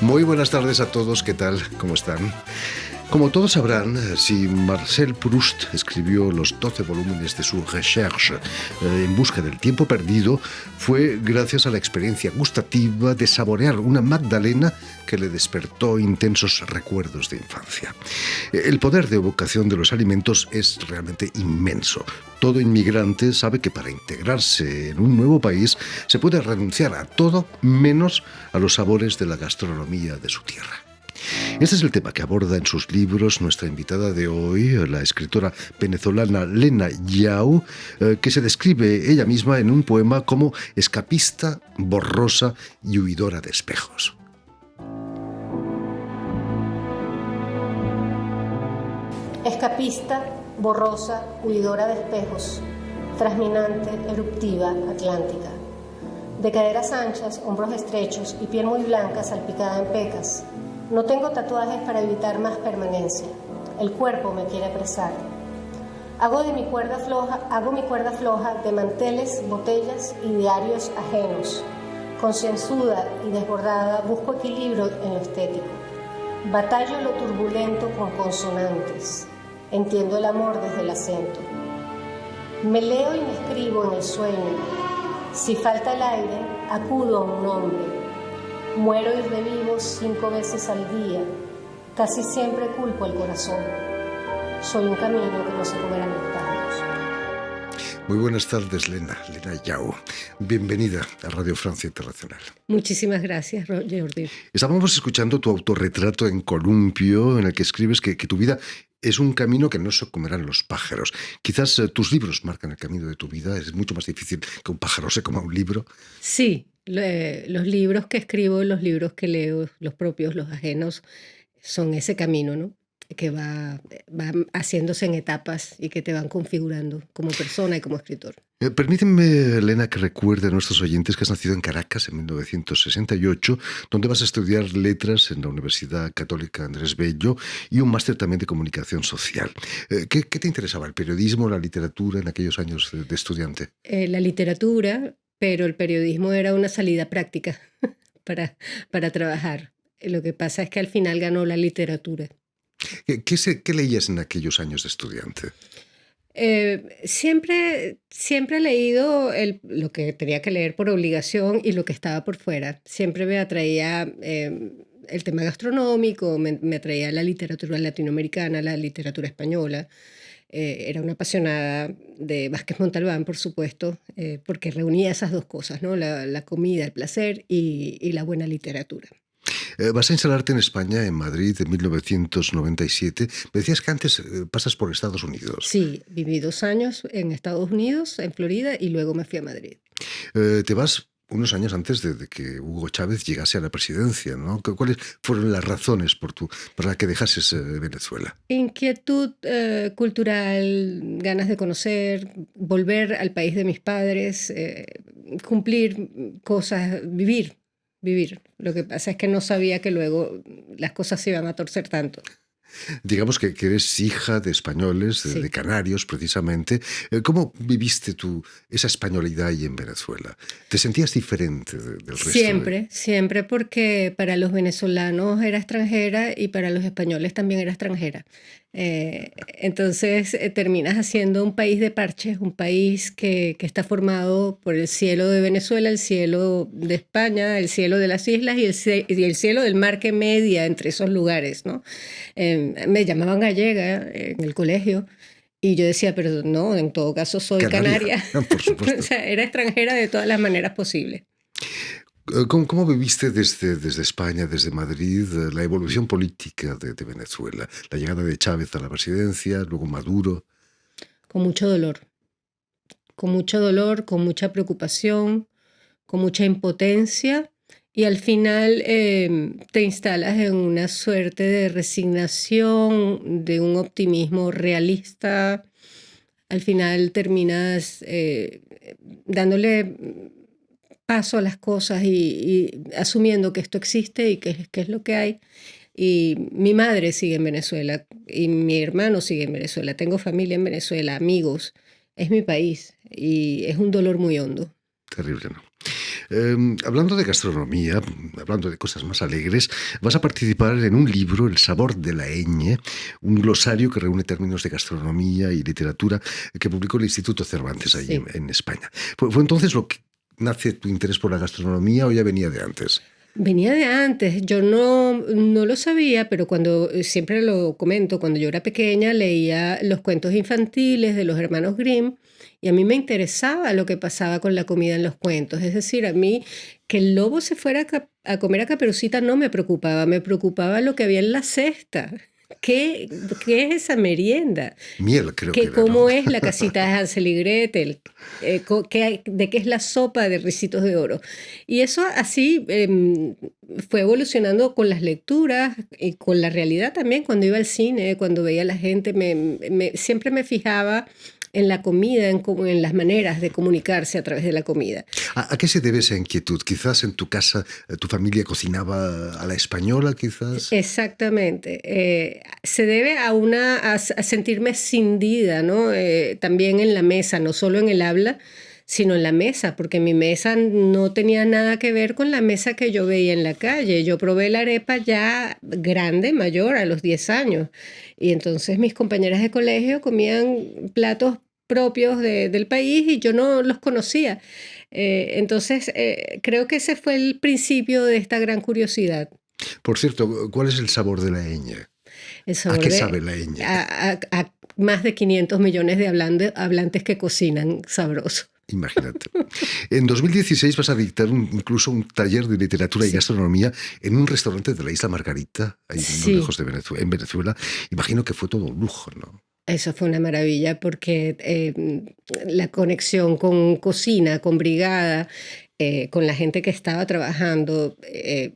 Muy buenas tardes a todos, ¿qué tal? ¿Cómo están? Como todos sabrán, si Marcel Proust escribió los 12 volúmenes de su Recherche en busca del tiempo perdido, fue gracias a la experiencia gustativa de saborear una magdalena que le despertó intensos recuerdos de infancia. El poder de evocación de los alimentos es realmente inmenso. Todo inmigrante sabe que para integrarse en un nuevo país se puede renunciar a todo menos a los sabores de la gastronomía de su tierra. Este es el tema que aborda en sus libros nuestra invitada de hoy, la escritora venezolana Lena Yao, que se describe ella misma en un poema como escapista, borrosa y huidora de espejos. Escapista, borrosa, huidora de espejos, trasminante, eruptiva, atlántica. De caderas anchas, hombros estrechos y piel muy blanca salpicada en pecas. No tengo tatuajes para evitar más permanencia. El cuerpo me quiere apresar. Hago mi cuerda floja de manteles, botellas y diarios ajenos. Concienzuda y desbordada, busco equilibrio en lo estético. Batallo lo turbulento con consonantes. Entiendo el amor desde el acento. Me leo y me escribo en el sueño. Si falta el aire, acudo a un nombre. Muero y revivo 5 veces al día. Casi siempre culpo el corazón. Soy un camino que no se comerán los pájaros. Muy buenas tardes, Lena Yao. Bienvenida a Radio Francia Internacional. Muchísimas gracias, Jordi. Estábamos escuchando tu autorretrato en columpio, en el que escribes que tu vida es un camino que no se comerán los pájaros. Quizás tus libros marcan el camino de tu vida. Es mucho más difícil que un pájaro se coma un libro. Sí, los libros que escribo, los libros que leo, los propios, los ajenos, son ese camino, ¿no? Que va haciéndose en etapas y que te van configurando como persona y como escritor. Permítanme, Elena, que recuerde a nuestros oyentes que has nacido en Caracas en 1968, donde vas a estudiar letras en la Universidad Católica Andrés Bello y un máster también de comunicación social. ¿Qué te interesaba? ¿El periodismo, la literatura en aquellos años de estudiante? La literatura, pero el periodismo era una salida práctica para trabajar. Lo que pasa es que al final ganó la literatura. ¿Qué leías en aquellos años de estudiante? Siempre he leído lo que tenía que leer por obligación y lo que estaba por fuera. Siempre me atraía el tema gastronómico, me atraía la literatura latinoamericana, la literatura española. Era una apasionada de Vázquez Montalbán, por supuesto, porque reunía esas dos cosas, ¿no? La comida, el placer y la buena literatura. Vas a instalarte en España, en Madrid, en 1997. Me decías que antes pasas por Estados Unidos. Sí, viví 2 años en Estados Unidos, en Florida, y luego me fui a Madrid. Te vas unos años antes de que Hugo Chávez llegase a la presidencia, ¿no? ¿Cuáles fueron las razones por las que dejases Venezuela? Inquietud cultural, ganas de conocer, volver al país de mis padres, cumplir cosas, vivir. Lo que pasa es que no sabía que luego las cosas se iban a torcer tanto. Digamos que eres hija de españoles, Sí. de canarios precisamente. ¿Cómo viviste tú esa españolidad ahí en Venezuela? ¿Te sentías diferente del resto? Siempre, porque para los venezolanos era extranjera y para los españoles también era extranjera. Entonces terminas haciendo un país de parches, un país que está formado por el cielo de Venezuela, el cielo de España, el cielo de las islas y el cielo del mar que media entre esos lugares, ¿no? Me llamaban gallega en el colegio. Y yo decía, pero no, en todo caso soy canaria. Por supuesto. O sea, era extranjera de todas las maneras posibles. ¿Cómo viviste desde España, desde Madrid, la evolución política de Venezuela? La llegada de Chávez a la presidencia, luego Maduro. Con mucho dolor, con mucha preocupación, con mucha impotencia. Y al final te instalas en una suerte de resignación, de un optimismo realista. Al final terminas dándole paso a las cosas y asumiendo que esto existe y que es lo que hay. Y mi madre sigue en Venezuela y mi hermano sigue en Venezuela. Tengo familia en Venezuela, amigos. Es mi país y es un dolor muy hondo. Terrible, ¿no? Hablando de gastronomía, hablando de cosas más alegres, vas a participar en un libro, El sabor de la ñ, un glosario que reúne términos de gastronomía y literatura que publicó el Instituto Cervantes allí Sí. en España. ¿Fue entonces lo que nace tu interés por la gastronomía o ya venía de antes? Venía de antes, yo no lo sabía, pero cuando, siempre lo comento, cuando yo era pequeña leía los cuentos infantiles de los hermanos Grimm y a mí me interesaba lo que pasaba con la comida en los cuentos. Es decir, a mí que el lobo se fuera a comer a Caperucita no me preocupaba lo que había en la cesta. ¿Qué, qué es esa merienda? Miel, creo que ¿Qué, era, ¿no? cómo es la casita de Hansel y Gretel? ¿De qué es la sopa de Ricitos de Oro? Y eso así fue evolucionando con las lecturas y con la realidad también. Cuando iba al cine, cuando veía a la gente, siempre me fijaba en la comida, en las maneras de comunicarse a través de la comida. ¿A qué se debe esa inquietud? Quizás en tu casa, tu familia cocinaba a la española, quizás. Exactamente. Se debe a sentirme cindida, ¿no? También en la mesa, no solo en el habla, sino en la mesa, porque mi mesa no tenía nada que ver con la mesa que yo veía en la calle. Yo probé la arepa ya grande, mayor, a los 10 años. Y entonces mis compañeras de colegio comían platos propios del país y yo no los conocía. Entonces, creo que ese fue el principio de esta gran curiosidad. Por cierto, ¿cuál es el sabor de la ñ? El ¿A sabor qué de sabe la ñ? a más de 500 millones de hablantes que cocinan sabroso. Imagínate. En 2016 vas a dictar incluso un taller de literatura y Sí, gastronomía en un restaurante de la Isla Margarita, ahí no sí, lejos de Venezuela, en Venezuela. Imagino que fue todo un lujo, ¿no? eso fue una maravilla porque la conexión con cocina, con brigada, con la gente que estaba trabajando,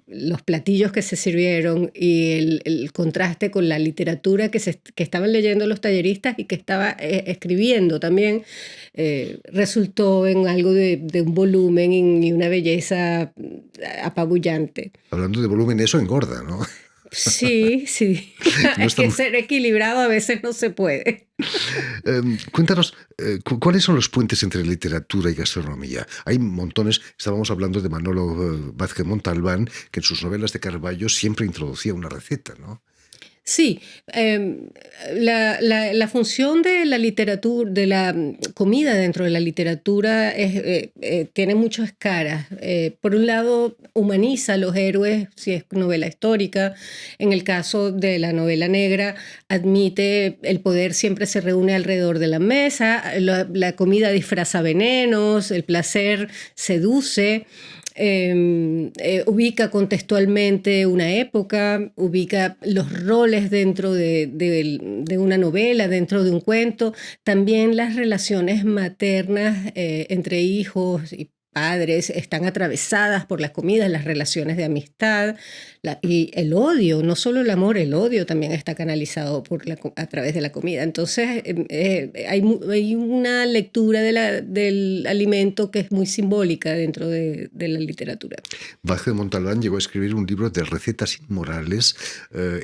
los platillos que se sirvieron y el contraste con la literatura que estaban leyendo los talleristas y que estaba escribiendo también, resultó en algo de un volumen y una belleza apabullante. Hablando de volumen, eso engorda, ¿no? Sí, sí. No Es está que muy- ser equilibrado a veces no se puede. Cuéntanos, ¿cuáles son los puentes entre literatura y gastronomía? Hay montones, estábamos hablando de Manolo Vázquez Montalbán, que en sus novelas de Carballo siempre introducía una receta, ¿no? Sí, la función de la literatura, de la comida dentro de la literatura tiene muchas caras. Por un lado, humaniza a los héroes, si es novela histórica. En el caso de la novela negra, admite el poder siempre se reúne alrededor de la mesa, la comida disfraza venenos, el placer seduce. Ubica contextualmente una época, ubica los roles dentro de una novela, dentro de un cuento, también las relaciones maternas entre hijos y padres están atravesadas por las comidas, las relaciones de amistad y el odio, no solo el amor, el odio también está canalizado a través de la comida. Entonces hay una lectura del alimento que es muy simbólica dentro de la literatura. Vázquez Montalbán llegó a escribir un libro de recetas inmorales,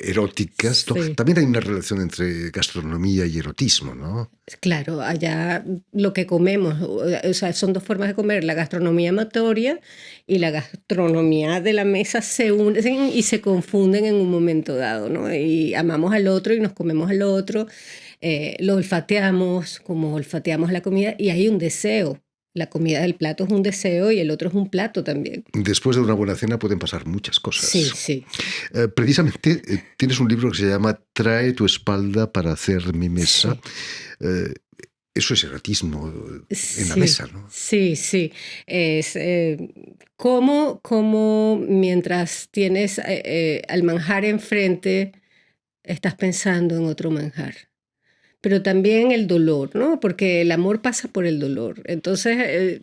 eróticas, ¿no? Sí. También hay una relación entre gastronomía y erotismo, ¿no? Claro, allá lo que comemos, o sea, son dos formas de comer, la gastronomía amatoria y la gastronomía de la mesa se unen y se confunden en un momento dado, ¿no? Y amamos al otro y nos comemos al otro, lo olfateamos como olfateamos la comida y hay un deseo. La comida del plato es un deseo y el otro es un plato también. Después de una buena cena pueden pasar muchas Sí, cosas. sí, Precisamente tienes un libro que se llama Trae tu espalda para hacer mi mesa. sí. Eh, Eso es erotismo en la Sí, mesa, ¿no? sí, sí. Es cómo mientras tienes al manjar enfrente, estás pensando en otro manjar. Pero también el dolor, ¿no? Porque el amor pasa por el dolor. Entonces,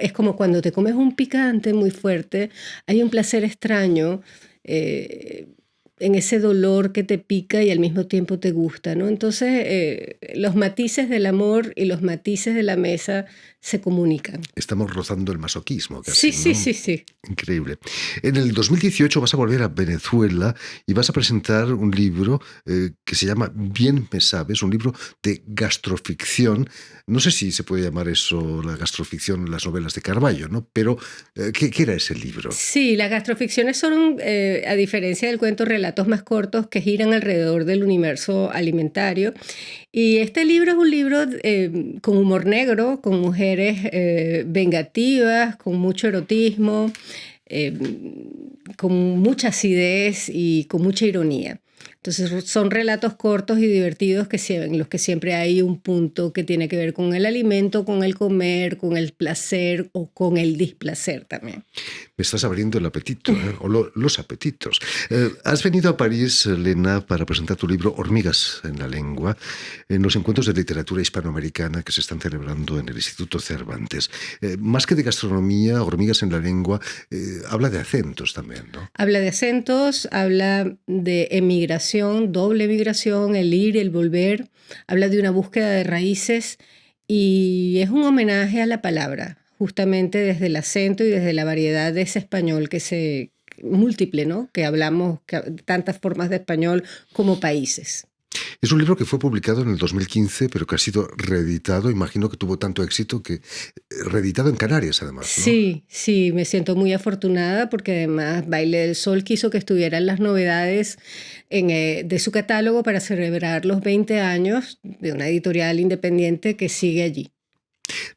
es como cuando te comes un picante muy fuerte, hay un placer extraño, eh, en ese dolor que te pica y al mismo tiempo te gusta, ¿no? Entonces, los matices del amor y los matices de la mesa se comunican. Estamos rozando el masoquismo Sí, casi, sí, ¿no? sí, sí. Increíble. En el 2018 vas a volver a Venezuela y vas a presentar un libro que se llama Bien me sabes, un libro de gastroficción. No sé si se puede llamar eso la gastroficción, las novelas de Carballo, ¿no? Pero, ¿qué era ese libro? Sí, las gastroficciones son, a diferencia del cuento, relatos más cortos que giran alrededor del universo alimentario. Y este libro es un libro con humor negro, con mujeres vengativas, con mucho erotismo, eh, con mucha acidez y con mucha ironía. Entonces son relatos cortos y divertidos en los que siempre hay un punto que tiene que ver con el alimento, con el comer, con el placer o con el displacer también. Me estás abriendo el apetito, ¿eh? O los apetitos. Has venido a París, Lena, para presentar tu libro Hormigas en la lengua, en los encuentros de literatura hispanoamericana que se están celebrando en el Instituto Cervantes. Más que de gastronomía, Hormigas en la lengua, habla de acentos también, ¿no? Habla de acentos, habla de emigración, doble migración, el ir y el volver, habla de una búsqueda de raíces y es un homenaje a la palabra, justamente desde el acento y desde la variedad de ese español múltiple, ¿no? Que hablamos tantas formas de español como países. Es un libro que fue publicado en el 2015, pero que ha sido reeditado. Imagino que tuvo tanto éxito que reeditado en Canarias, además, ¿no? Sí, sí, me siento muy afortunada porque además Baile del Sol quiso que estuvieran las novedades de su catálogo para celebrar los 20 años de una editorial independiente que sigue allí.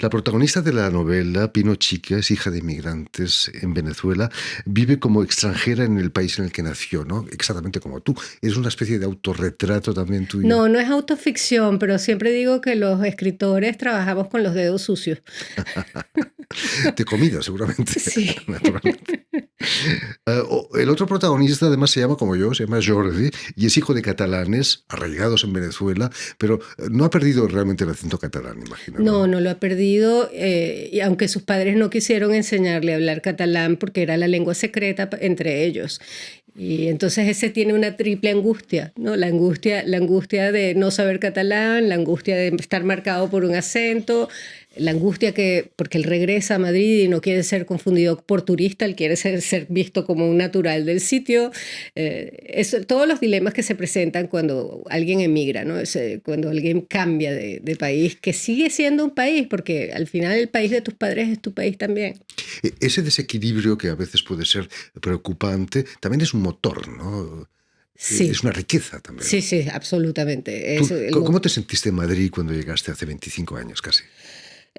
La protagonista de la novela, Pino Chica, es hija de inmigrantes en Venezuela, vive como extranjera en el país en el que nació, ¿no? Exactamente como tú. Es una especie de autorretrato también tuyo. No, no es autoficción, pero siempre digo que los escritores trabajamos con los dedos sucios. De comida, seguramente. Sí. Naturalmente. El otro protagonista, además, se llama como yo, se llama Jordi, y es hijo de catalanes arraigados en Venezuela, pero no ha perdido realmente el acento catalán, imagino. No, no lo ha perdido, y aunque sus padres no quisieron enseñarle a hablar catalán porque era la lengua secreta entre ellos. Y entonces ese tiene una triple angustia, ¿no? La angustia de no saber catalán, la angustia de estar marcado por un acento, la angustia porque él regresa a Madrid y no quiere ser confundido por turista, él quiere ser visto como un natural del sitio. Todos los dilemas que se presentan cuando alguien emigra, ¿no? Cuando alguien cambia de país, que sigue siendo un país, porque al final el país de tus padres es tu país también. Ese desequilibrio que a veces puede ser preocupante, también es un motor, ¿no? Sí. Es una riqueza también. Sí, sí, absolutamente. ¿Cómo te sentiste en Madrid cuando llegaste hace 25 años casi?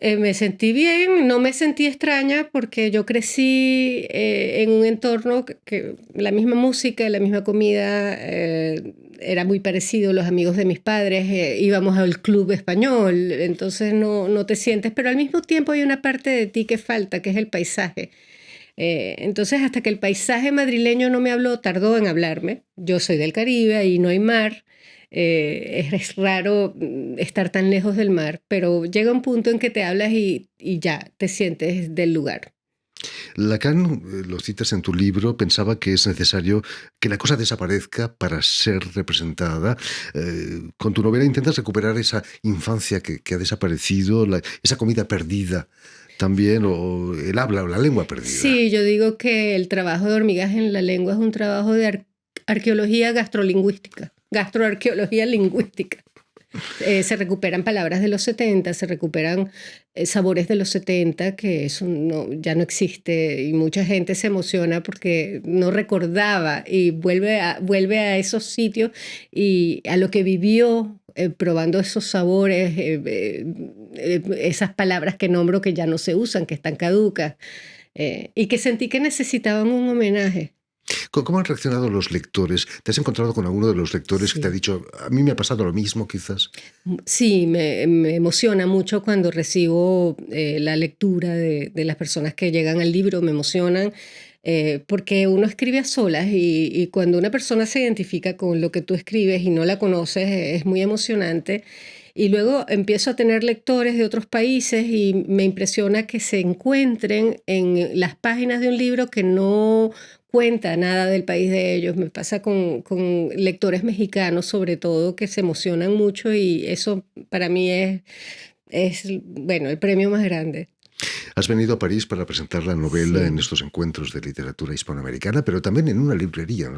Me sentí bien, no me sentí extraña porque yo crecí en un entorno que la misma música, la misma comida, era muy parecido. Los amigos de mis padres íbamos al club español, entonces no te sientes, pero al mismo tiempo hay una parte de ti que falta, que es el paisaje. Entonces hasta que el paisaje madrileño no me habló, tardó en hablarme. Yo soy del Caribe, ahí no hay mar. Es raro estar tan lejos del mar, pero llega un punto en que te hablas y ya te sientes del lugar. Lacan, lo citas en tu libro, pensaba que es necesario que la cosa desaparezca para ser representada. Con tu novela intentas recuperar esa infancia que ha desaparecido, esa comida perdida también, o el habla o la lengua perdida. Sí, yo digo que el trabajo de Hormigas en la lengua es un trabajo de arqueología gastroarqueología lingüística. Se recuperan palabras de los 70, se recuperan sabores de los 70, que eso ya no existe, y mucha gente se emociona porque no recordaba y vuelve a esos sitios y a lo que vivió probando esos sabores, esas palabras que nombro que ya no se usan, que están caducas, y que sentí que necesitaban un homenaje. ¿Cómo han reaccionado los lectores? ¿Te has encontrado con alguno de los lectores Sí. que te ha dicho, a mí me ha pasado lo mismo quizás? Sí, me emociona mucho cuando recibo la lectura de las personas que llegan al libro, me emocionan, porque uno escribe a solas y cuando una persona se identifica con lo que tú escribes y no la conoces, es muy emocionante. Y luego empiezo a tener lectores de otros países y me impresiona que se encuentren en las páginas de un libro que no cuenta nada del país de ellos. Me pasa con lectores mexicanos, sobre todo, que se emocionan mucho y eso para mí es bueno, el premio más grande. Has venido a París para presentar la novela en estos encuentros de literatura hispanoamericana, pero también en una librería.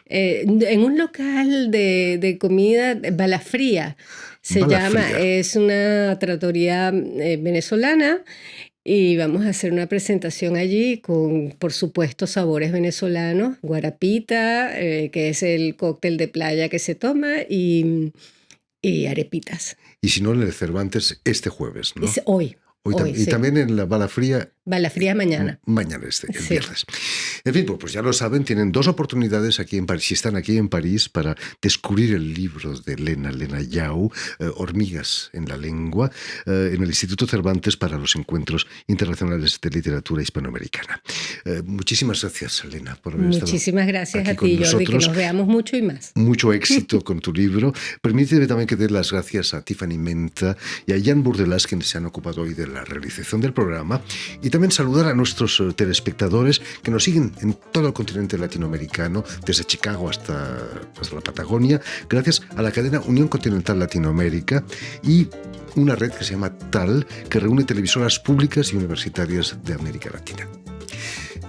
En un local de comida, Balafría se llama, es una trattoria venezolana. Y vamos a hacer una presentación allí con, por supuesto, sabores venezolanos, guarapita, que es el cóctel de playa que se toma, y arepitas. Y si no, en el Cervantes este jueves, ¿no? Es hoy. Y también en la Balafría. Balafría mañana. Mañana el viernes. En fin, pues ya lo saben, tienen 2 oportunidades aquí en París, si están aquí en París, para descubrir el libro de Lena Yau, Hormigas en la lengua, en el Instituto Cervantes para los encuentros internacionales de literatura hispanoamericana. Muchísimas gracias, Lena, por haber estado. Muchísimas gracias a ti, Jordi, que nos veamos mucho y más. Mucho éxito con tu libro. Permíteme también que dé las gracias a Tiffany Menta y a Jan Burdelas, quienes se han ocupado hoy de la realización del programa, y también saludar a nuestros telespectadores que nos siguen en todo el continente latinoamericano, desde Chicago hasta la Patagonia, gracias a la cadena Unión Continental Latinoamérica y una red que se llama TAL, que reúne televisoras públicas y universitarias de América Latina.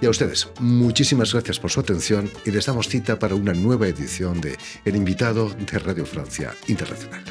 Y a ustedes, muchísimas gracias por su atención y les damos cita para una nueva edición de El Invitado de Radio Francia Internacional.